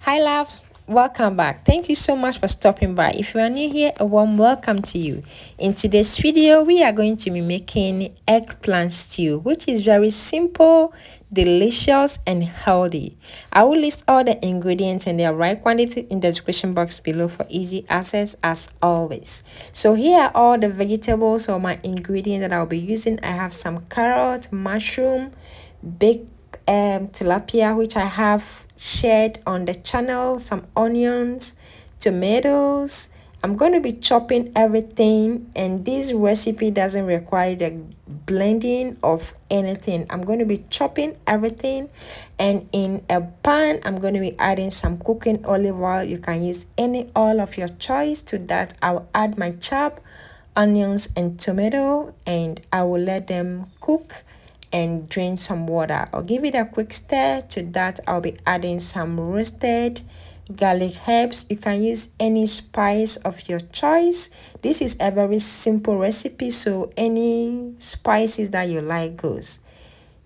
Hi loves, welcome back. Thank you so much for stopping by. If you are new here, a warm welcome to you. In today's video, we are going to be making eggplant stew, which is very simple, delicious and healthy. I will list all the ingredients and their right quantity in the description box below for easy access as always. So here are all the vegetables or my ingredients that I'll be using. I have some carrot, mushroom, baked tilapia, which I have shared on the channel, some onions, tomatoes. I'm going to be chopping everything, and this recipe doesn't require the blending of anything. I'm going to be chopping everything, and in a pan I'm going to be adding some cooking olive oil. You can use any oil of your choice. To that I'll add my chopped onions and tomato, and I will let them cook and drain some water. I'll give it a quick stir. To that I'll be adding some roasted garlic herbs. You can use any spice of your choice. This is a very simple recipe, so any spices that you like goes.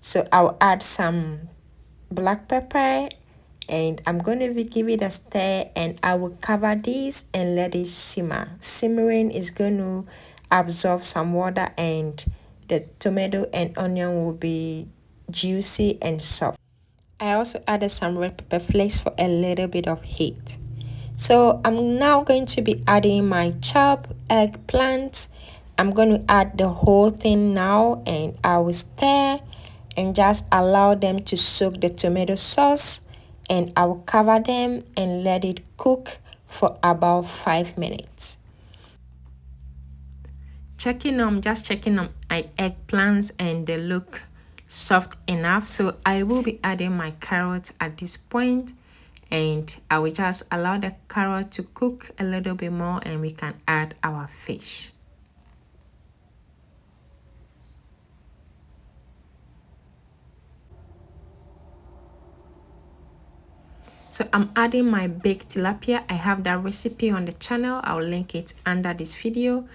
So I'll add some black pepper, and I'm going to give it a stir, and I will cover this and let it simmer. Simmering is going to absorb some water, and the tomato and onion will be juicy and soft. I also added some red pepper flakes for a little bit of heat. So I'm now going to be adding my chopped eggplant. I'm going to add the whole thing now, and I will stir and just allow them to soak the tomato sauce, and I will cover them and let it cook for about 5 minutes. Just checking on my eggplants, and they look soft enough, so I will be adding my carrots at this point, and I will just allow the carrot to cook a little bit more, and we can add our fish. So I'm adding my baked tilapia. I have that recipe on the channel. I'll link it under this video.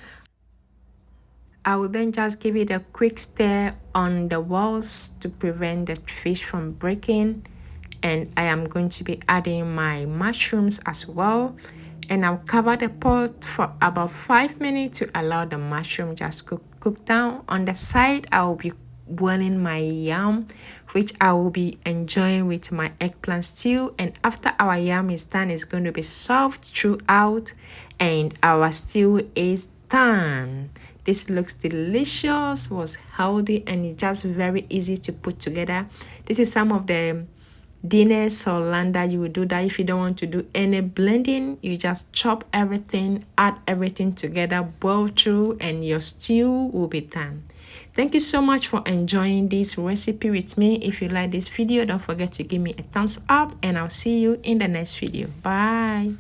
I will then just give it a quick stir on the walls to prevent the fish from breaking. And I am going to be adding my mushrooms as well. And I'll cover the pot for about 5 minutes to allow the mushroom just cook down. On the side, I will be boiling my yam, which I will be enjoying with my eggplant stew. And after our yam is done, it's going to be soft throughout, and our stew is done. This looks delicious, was healthy, and it's just very easy to put together. This is some of the dinners or land that you will do that if you don't want to do any blending. You just chop everything, add everything together, boil through, and your stew will be done. Thank you so much for enjoying this recipe with me. If you like this video, don't forget to give me a thumbs up, and I'll see you in the next video. Bye.